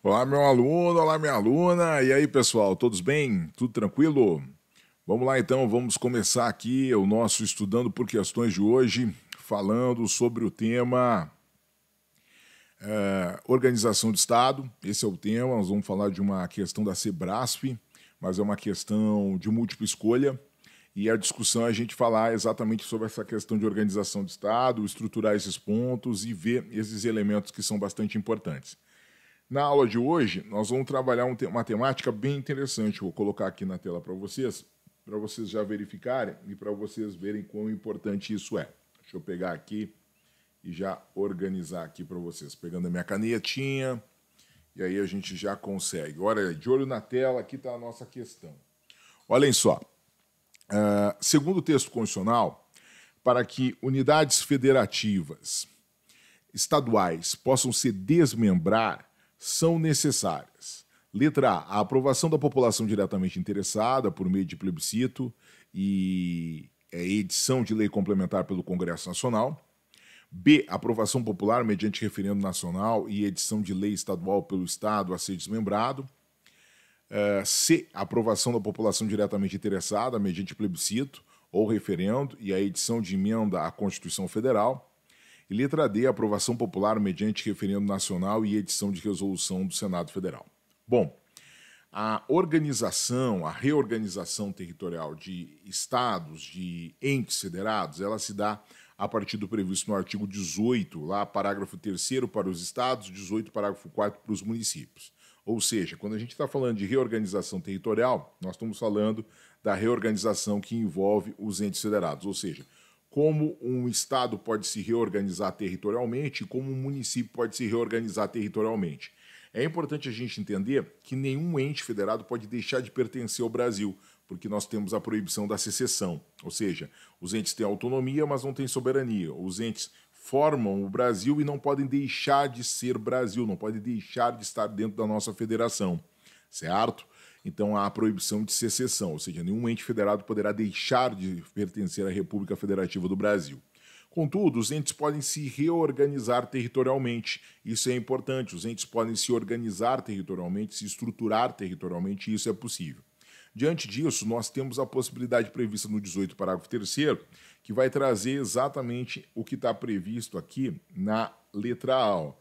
Olá, meu aluno, olá, minha aluna. E aí, pessoal, todos bem? Tudo tranquilo? Vamos lá, então, vamos começar aqui o nosso Estudando por Questões de hoje, falando sobre o tema Organização do Estado. Esse é o tema, nós vamos falar de uma questão da Sebrasp, mas é uma questão de múltipla escolha. E a discussão é a gente falar exatamente sobre essa questão de organização do Estado, estruturar esses pontos e ver esses elementos que são bastante importantes. Na aula de hoje, nós vamos trabalhar uma temática bem interessante. Vou colocar aqui na tela para vocês já verificarem e para vocês verem quão importante isso é. Deixa eu pegar aqui e já organizar aqui para vocês. Pegando a minha canetinha, e aí a gente já consegue. Olha, de olho na tela, aqui está a nossa questão. Olhem só. Segundo o texto constitucional, para que unidades federativas estaduais possam se desmembrar, são necessárias. Letra A, a aprovação da população diretamente interessada por meio de plebiscito e edição de lei complementar pelo Congresso Nacional. B, aprovação popular mediante referendo nacional e edição de lei estadual pelo Estado a ser desmembrado. C, aprovação da população diretamente interessada mediante plebiscito ou referendo e a edição de emenda à Constituição Federal. E letra D, aprovação popular mediante referendo nacional e edição de resolução do Senado Federal. Bom, a reorganização territorial de estados, de entes federados, ela se dá a partir do previsto no artigo 18, lá parágrafo 3º para os estados, 18, parágrafo 4º para os municípios. Ou seja, quando a gente está falando de reorganização territorial, nós estamos falando da reorganização que envolve os entes federados, ou seja, como um estado pode se reorganizar territorialmente e como um município pode se reorganizar territorialmente. É importante a gente entender que nenhum ente federado pode deixar de pertencer ao Brasil, porque nós temos a proibição da secessão, ou seja, os entes têm autonomia, mas não têm soberania. Os entes formam o Brasil e não podem deixar de ser Brasil, não podem deixar de estar dentro da nossa federação, certo? Então, há a proibição de secessão, ou seja, nenhum ente federado poderá deixar de pertencer à República Federativa do Brasil. Contudo, os entes podem se reorganizar territorialmente. Isso é importante. Os entes podem se organizar territorialmente, se estruturar territorialmente, e isso é possível. Diante disso, nós temos a possibilidade prevista no 18, parágrafo 3º, que vai trazer exatamente o que está previsto aqui na letra A.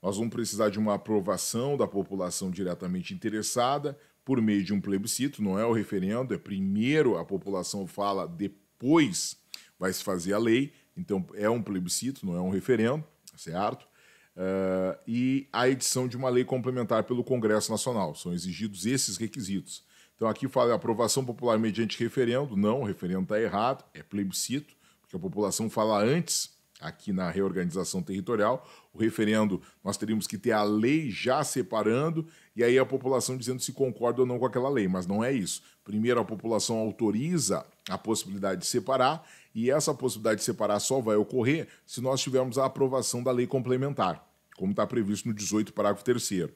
Nós vamos precisar de uma aprovação da população diretamente interessada por meio de um plebiscito, não é o referendo, é primeiro a população fala, depois vai se fazer a lei, então é um plebiscito, não é um referendo, certo? E a edição de uma lei complementar pelo Congresso Nacional, são exigidos esses requisitos. Então aqui fala aprovação popular mediante referendo, não, o referendo está errado, é plebiscito, porque a população fala antes, aqui na reorganização territorial, o referendo, nós teríamos que ter a lei já separando e aí a população dizendo se concorda ou não com aquela lei, mas não é isso. Primeiro a população autoriza a possibilidade de separar e essa possibilidade de separar só vai ocorrer se nós tivermos a aprovação da lei complementar, como está previsto no 18, parágrafo 3º.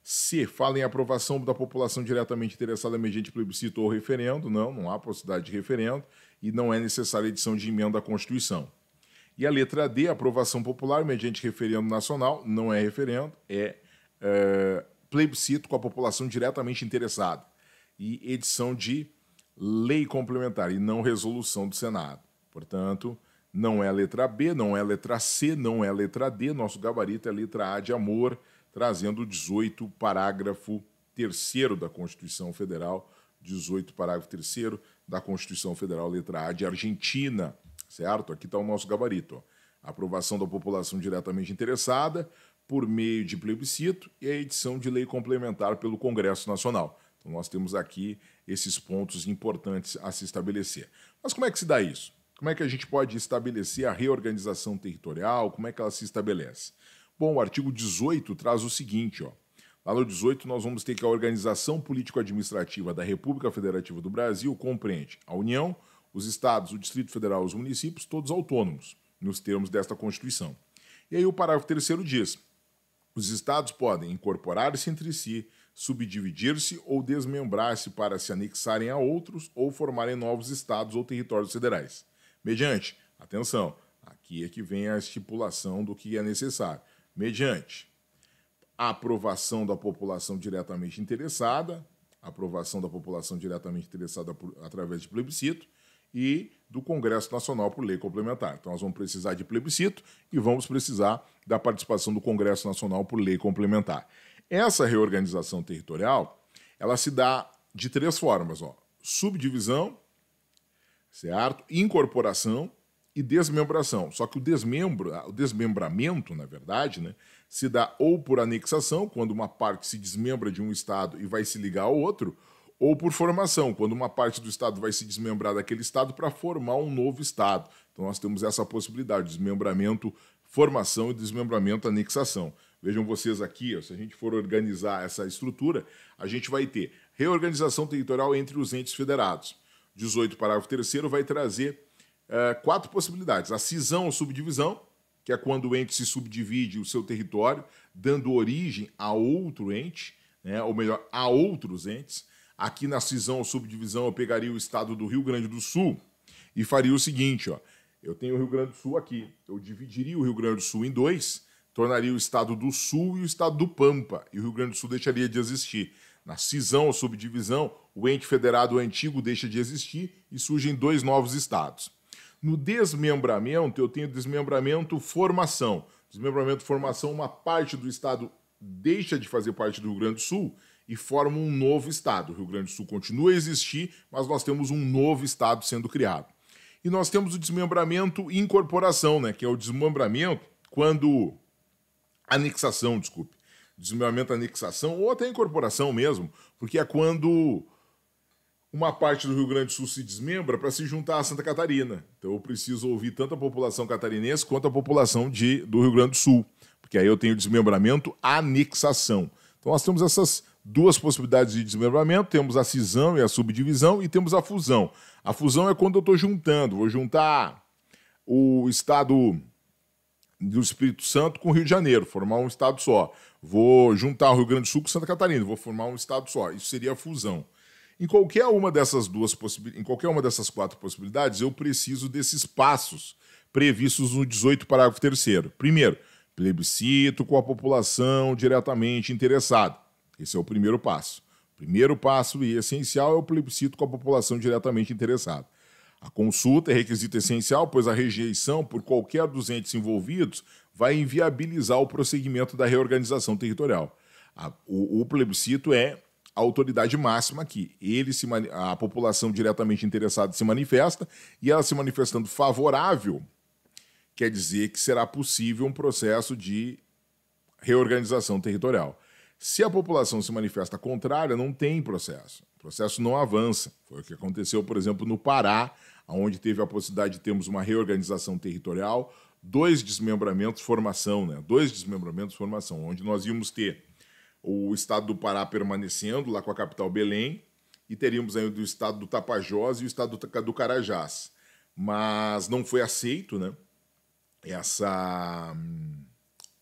Se fala em aprovação da população diretamente interessada mediante plebiscito ou referendo, não há possibilidade de referendo e não é necessária a edição de emenda à Constituição. E a letra D, aprovação popular mediante referendo nacional, não é referendo, é plebiscito com a população diretamente interessada. E edição de lei complementar, e não resolução do Senado. Portanto, não é a letra B, não é a letra C, não é a letra D, nosso gabarito é a letra A de amor, trazendo o 18, parágrafo 3º da Constituição Federal, 18, parágrafo 3º da Constituição Federal, letra A de Argentina, certo? Aqui está o nosso gabarito. Ó. Aprovação da população diretamente interessada por meio de plebiscito e a edição de lei complementar pelo Congresso Nacional. Então, nós temos aqui esses pontos importantes a se estabelecer. Mas como é que se dá isso? Como é que a gente pode estabelecer a reorganização territorial? Como é que ela se estabelece? Bom, o artigo 18 traz o seguinte, ó. Lá no 18 nós vamos ter que a organização político-administrativa da República Federativa do Brasil compreende a União, os estados, o Distrito Federal e os municípios, todos autônomos, nos termos desta Constituição. E aí o parágrafo 3º diz: os estados podem incorporar-se entre si, subdividir-se ou desmembrar-se para se anexarem a outros ou formarem novos estados ou territórios federais. Mediante, atenção, aqui é que vem a estipulação do que é necessário, mediante a aprovação da população diretamente interessada, através de plebiscito, e do Congresso Nacional por lei complementar. Então, nós vamos precisar de plebiscito e vamos precisar da participação do Congresso Nacional por lei complementar. Essa reorganização territorial, ela se dá de 3 formas, ó: subdivisão, certo? Incorporação e desmembração. Só que o desmembramento, na verdade, né, se dá ou por anexação, quando uma parte se desmembra de um estado e vai se ligar ao outro, ou por formação, quando uma parte do estado vai se desmembrar daquele estado para formar um novo estado. Então nós temos essa possibilidade, desmembramento, formação e desmembramento, anexação. Vejam vocês aqui, ó, se a gente for organizar essa estrutura, a gente vai ter reorganização territorial entre os entes federados. 18, parágrafo 3º, vai trazer 4 possibilidades. A cisão ou subdivisão, que é quando o ente se subdivide o seu território, dando origem a outro ente, né, ou melhor, a outros entes. Aqui na cisão ou subdivisão eu pegaria o estado do Rio Grande do Sul e faria o seguinte, ó: eu tenho o Rio Grande do Sul aqui, eu dividiria o Rio Grande do Sul em 2, tornaria o estado do Sul e o estado do Pampa, e o Rio Grande do Sul deixaria de existir. Na cisão ou subdivisão, o ente federado antigo deixa de existir e surgem 2 novos estados. No desmembramento, eu tenho desmembramento formação. Desmembramento formação, uma parte do estado deixa de fazer parte do Rio Grande do Sul e forma um novo estado. O Rio Grande do Sul continua a existir, mas nós temos um novo estado sendo criado. E nós temos o desmembramento e incorporação, né, que é o desmembramento quando... Anexação, desculpe. Desmembramento, anexação, ou até incorporação mesmo, porque é quando uma parte do Rio Grande do Sul se desmembra para se juntar a Santa Catarina. Então eu preciso ouvir tanto a população catarinense quanto a população do Rio Grande do Sul, porque aí eu tenho desmembramento, anexação. Então nós temos essas 2 possibilidades de desmembramento, temos a cisão e a subdivisão, e temos a fusão. A fusão é quando eu estou juntando, vou juntar o estado do Espírito Santo com o Rio de Janeiro, formar um estado só. Vou juntar o Rio Grande do Sul com Santa Catarina, vou formar um estado só. Isso seria a fusão. Em qualquer uma dessas 4 possibilidades, eu preciso desses passos previstos no 18, parágrafo 3º. Primeiro, plebiscito com a população diretamente interessada. Esse é o primeiro passo. O primeiro passo e essencial é o plebiscito com a população diretamente interessada. A consulta é requisito essencial, pois a rejeição por qualquer dos entes envolvidos vai inviabilizar o prosseguimento da reorganização territorial. O plebiscito é a autoridade máxima aqui. A população diretamente interessada se manifesta, e ela se manifestando favorável, quer dizer que será possível um processo de reorganização territorial. Se a população se manifesta contrária, não tem processo. O processo não avança. Foi o que aconteceu, por exemplo, no Pará, onde teve a possibilidade de termos uma reorganização territorial, 2 desmembramentos, formação, né? 2 desmembramentos, formação, onde nós íamos ter o estado do Pará permanecendo, lá com a capital Belém, e teríamos ainda o estado do Tapajós e o estado do Carajás. Mas não foi aceito, né, essa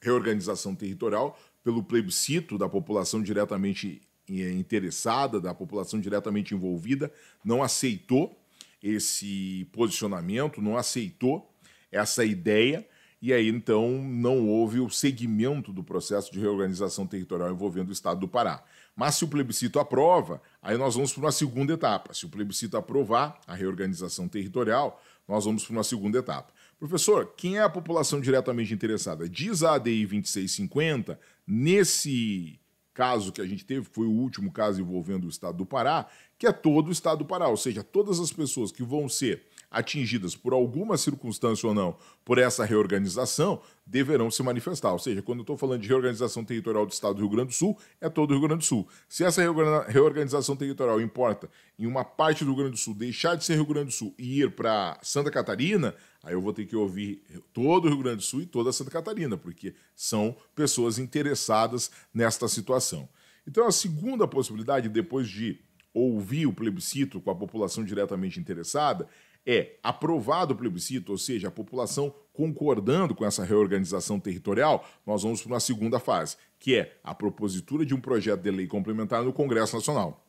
reorganização territorial pelo plebiscito da população diretamente interessada, da população diretamente envolvida, não aceitou esse posicionamento, não aceitou essa ideia, e aí então não houve o segmento do processo de reorganização territorial envolvendo o estado do Pará. Mas se o plebiscito aprova, aí nós vamos para uma segunda etapa. Se o plebiscito aprovar a reorganização territorial, nós vamos para uma segunda etapa. Professor, quem é a população diretamente interessada? Diz a ADI 2650, nesse caso que a gente teve, que foi o último caso envolvendo o estado do Pará, que é todo o estado do Pará, ou seja, todas as pessoas que vão ser atingidas por alguma circunstância ou não por essa reorganização deverão se manifestar. Ou seja, quando eu estou falando de reorganização territorial do estado do Rio Grande do Sul, é todo o Rio Grande do Sul. Se essa reorganização territorial importa em uma parte do Rio Grande do Sul deixar de ser Rio Grande do Sul e ir para Santa Catarina, aí eu vou ter que ouvir todo o Rio Grande do Sul e toda Santa Catarina, porque são pessoas interessadas nesta situação. Então, a segunda possibilidade, depois de ouvir o plebiscito com a população diretamente interessada, é aprovado o plebiscito, ou seja, a população concordando com essa reorganização territorial, nós vamos para uma segunda fase, que é a propositura de um projeto de lei complementar no Congresso Nacional.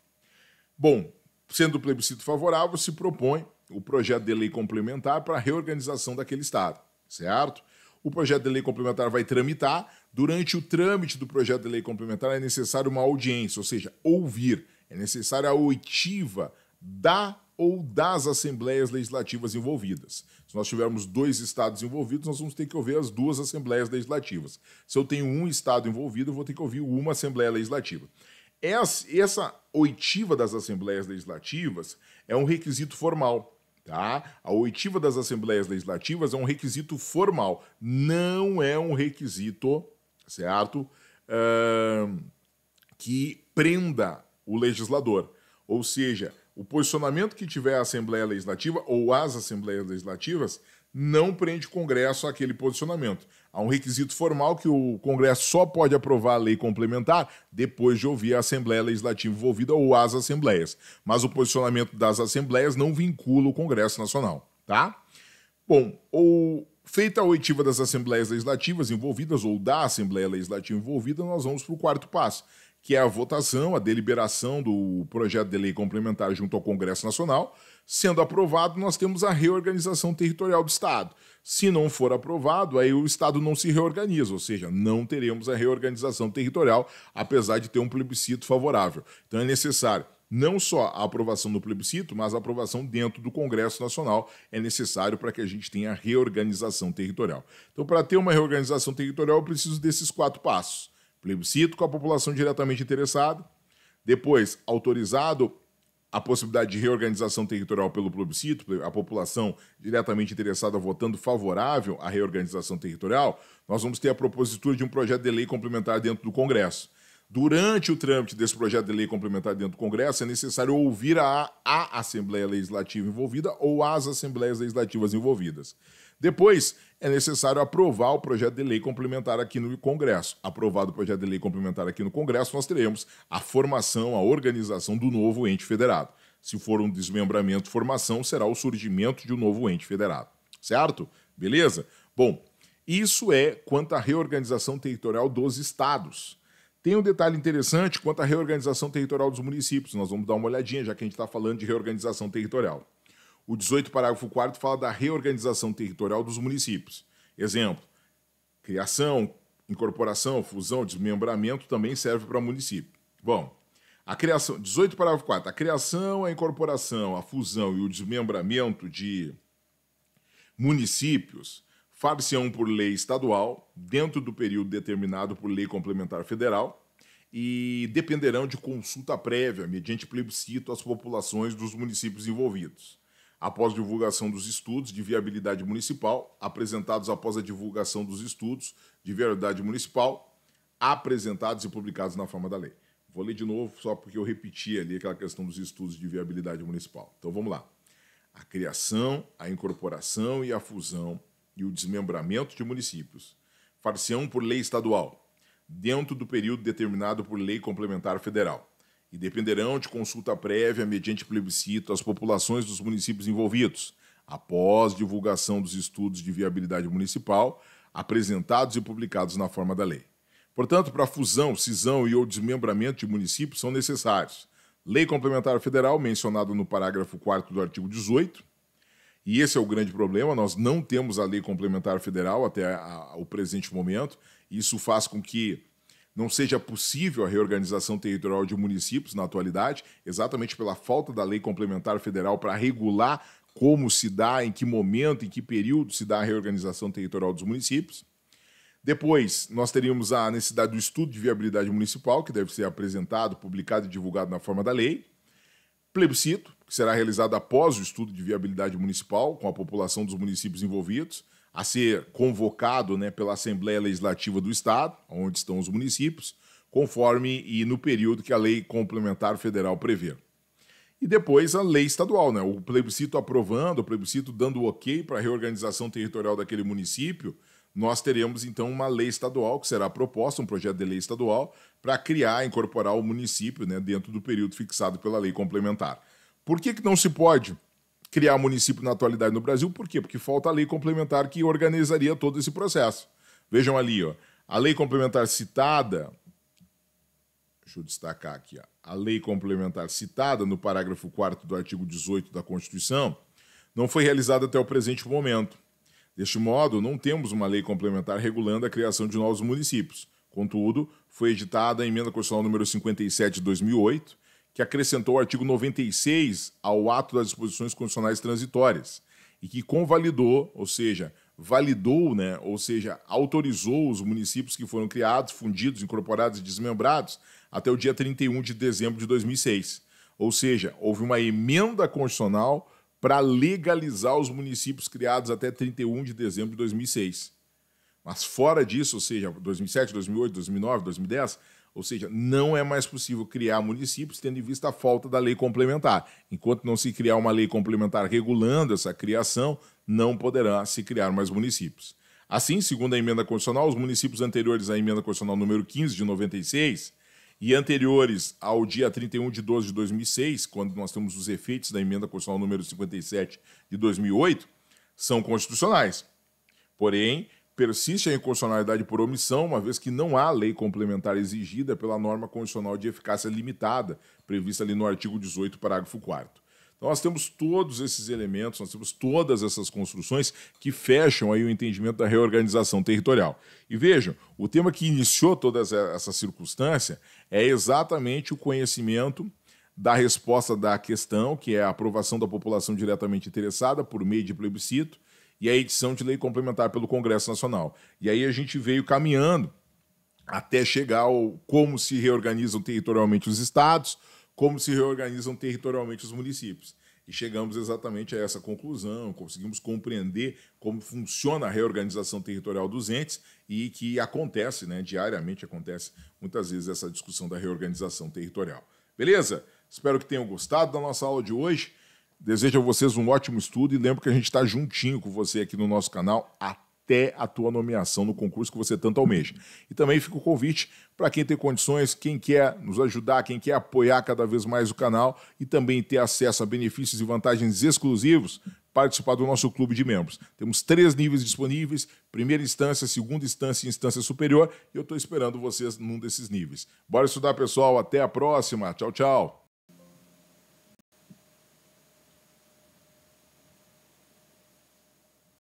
Bom, sendo o plebiscito favorável, se propõe o projeto de lei complementar para a reorganização daquele estado, certo? O projeto de lei complementar vai tramitar. Durante o trâmite do projeto de lei complementar é necessário uma audiência, ou seja, ouvir. É necessária a oitiva da ou das assembleias legislativas envolvidas. Se nós tivermos 2 estados envolvidos, nós vamos ter que ouvir as 2 assembleias legislativas. Se eu tenho um estado envolvido, eu vou ter que ouvir uma assembleia legislativa. Essa oitiva das assembleias legislativas é um requisito formal. Tá? A oitiva das assembleias legislativas é um requisito formal, não é um requisito, certo, que prenda o legislador. Ou seja, o posicionamento que tiver a Assembleia Legislativa ou as Assembleias Legislativas não prende o Congresso àquele posicionamento. Há um requisito formal que o Congresso só pode aprovar a lei complementar depois de ouvir a Assembleia Legislativa envolvida ou as Assembleias. Mas o posicionamento das Assembleias não vincula o Congresso Nacional, tá? Bom, feita a oitiva das Assembleias Legislativas envolvidas ou da Assembleia Legislativa envolvida, nós vamos para o 4º passo, que é a votação, a deliberação do projeto de lei complementar junto ao Congresso Nacional. Sendo aprovado, nós temos a reorganização territorial do Estado. Se não for aprovado, aí o Estado não se reorganiza, ou seja, não teremos a reorganização territorial, apesar de ter um plebiscito favorável. Então é necessário não só a aprovação do plebiscito, mas a aprovação dentro do Congresso Nacional é necessário para que a gente tenha a reorganização territorial. Então, para ter uma reorganização territorial, eu preciso desses 4 passos. Plebiscito com a população diretamente interessada, depois autorizado a possibilidade de reorganização territorial pelo plebiscito, a população diretamente interessada votando favorável à reorganização territorial, nós vamos ter a propositura de um projeto de lei complementar dentro do Congresso. Durante o trâmite desse projeto de lei complementar dentro do Congresso, é necessário ouvir a Assembleia Legislativa envolvida ou as Assembleias Legislativas envolvidas. Depois, é necessário aprovar o projeto de lei complementar aqui no Congresso. Aprovado o projeto de lei complementar aqui no Congresso, nós teremos a formação, a organização do novo ente federado. Se for um desmembramento, formação, será o surgimento de um novo ente federado. Certo? Beleza? Bom, isso é quanto à reorganização territorial dos estados. Tem um detalhe interessante quanto à reorganização territorial dos municípios. Nós vamos dar uma olhadinha, já que a gente está falando de reorganização territorial. O 18, parágrafo 4º, fala da reorganização territorial dos municípios. Exemplo, criação, incorporação, fusão, desmembramento também serve para município. Bom, a criação, 18, parágrafo 4º, a criação, a incorporação, a fusão e o desmembramento de municípios far-se-ão por lei estadual, dentro do período determinado por lei complementar federal, e dependerão de consulta prévia, mediante plebiscito, às populações dos municípios envolvidos. Após divulgação dos estudos de viabilidade municipal, apresentados após a divulgação dos estudos de viabilidade municipal, apresentados e publicados na forma da lei. Vou ler de novo, só porque eu repeti ali aquela questão dos estudos de viabilidade municipal. Então, vamos lá. A criação, a incorporação e a fusão e o desmembramento de municípios far-se-ão por lei estadual, dentro do período determinado por lei complementar federal, e dependerão de consulta prévia mediante plebiscito às populações dos municípios envolvidos, após divulgação dos estudos de viabilidade municipal, apresentados e publicados na forma da lei. Portanto, para a fusão, cisão e ou desmembramento de municípios são necessários lei complementar federal, mencionada no parágrafo 4º do artigo 18, e esse é o grande problema, nós não temos a lei complementar federal até o presente momento, e isso faz com que não seja possível a reorganização territorial de municípios na atualidade, exatamente pela falta da lei complementar federal para regular como se dá, em que momento, em que período se dá a reorganização territorial dos municípios. Depois, nós teríamos a necessidade do estudo de viabilidade municipal, que deve ser apresentado, publicado e divulgado na forma da lei. Plebiscito, que será realizado após o estudo de viabilidade municipal, com a população dos municípios envolvidos, a ser convocado, pela Assembleia Legislativa do Estado, onde estão os municípios, conforme e no período que a lei complementar federal prevê. E depois a lei estadual, o plebiscito aprovando, o plebiscito dando ok para a reorganização territorial daquele município, nós teremos então uma lei estadual que será proposta, um projeto de lei estadual, para criar, incorporar o município dentro do período fixado pela lei complementar. Por que não se pode criar município na atualidade no Brasil? Por quê? Porque falta a lei complementar que organizaria todo esse processo. Vejam ali, a lei complementar citada, deixa eu destacar aqui, a lei complementar citada no parágrafo 4º do artigo 18 da Constituição não foi realizada até o presente momento. Deste modo, não temos uma lei complementar regulando a criação de novos municípios. Contudo, foi editada a Emenda Constitucional número 57 de 2008, que acrescentou o artigo 96 ao ato das disposições constitucionais transitórias e que convalidou, ou seja, validou, ou seja, autorizou os municípios que foram criados, fundidos, incorporados e desmembrados até o dia 31 de dezembro de 2006. Ou seja, houve uma emenda constitucional para legalizar os municípios criados até 31 de dezembro de 2006. Mas fora disso, ou seja, 2007, 2008, 2009, 2010, ou seja, não é mais possível criar municípios tendo em vista a falta da lei complementar. Enquanto não se criar uma lei complementar regulando essa criação, não poderá se criar mais municípios. Assim, segundo a emenda constitucional, os municípios anteriores à emenda constitucional número 15 de 96 e anteriores ao dia 31 de 12 de 2006, quando nós temos os efeitos da emenda constitucional número 57 de 2008, são constitucionais. Porém, persiste a inconstitucionalidade por omissão, uma vez que não há lei complementar exigida pela norma constitucional de eficácia limitada, prevista ali no artigo 18, parágrafo 4º. Então, nós temos todos esses elementos, nós temos todas essas construções que fecham aí o entendimento da reorganização territorial. E vejam, o tema que iniciou toda essa circunstância é exatamente o conhecimento da resposta da questão, que é a aprovação da população diretamente interessada por meio de plebiscito, e a edição de lei complementar pelo Congresso Nacional. E aí a gente veio caminhando até chegar ao como se reorganizam territorialmente os estados, como se reorganizam territorialmente os municípios. E chegamos exatamente a essa conclusão, conseguimos compreender como funciona a reorganização territorial dos entes e que acontece, diariamente acontece muitas vezes essa discussão da reorganização territorial. Beleza? Espero que tenham gostado da nossa aula de hoje. Desejo a vocês um ótimo estudo e lembro que a gente está juntinho com você aqui no nosso canal até a tua nomeação no concurso que você tanto almeja. E também fica o convite para quem tem condições, quem quer nos ajudar, quem quer apoiar cada vez mais o canal e também ter acesso a benefícios e vantagens exclusivos, participar do nosso clube de membros. Temos 3 níveis disponíveis, primeira instância, segunda instância e instância superior, e eu estou esperando vocês num desses níveis. Bora estudar, pessoal. Até a próxima. Tchau, tchau.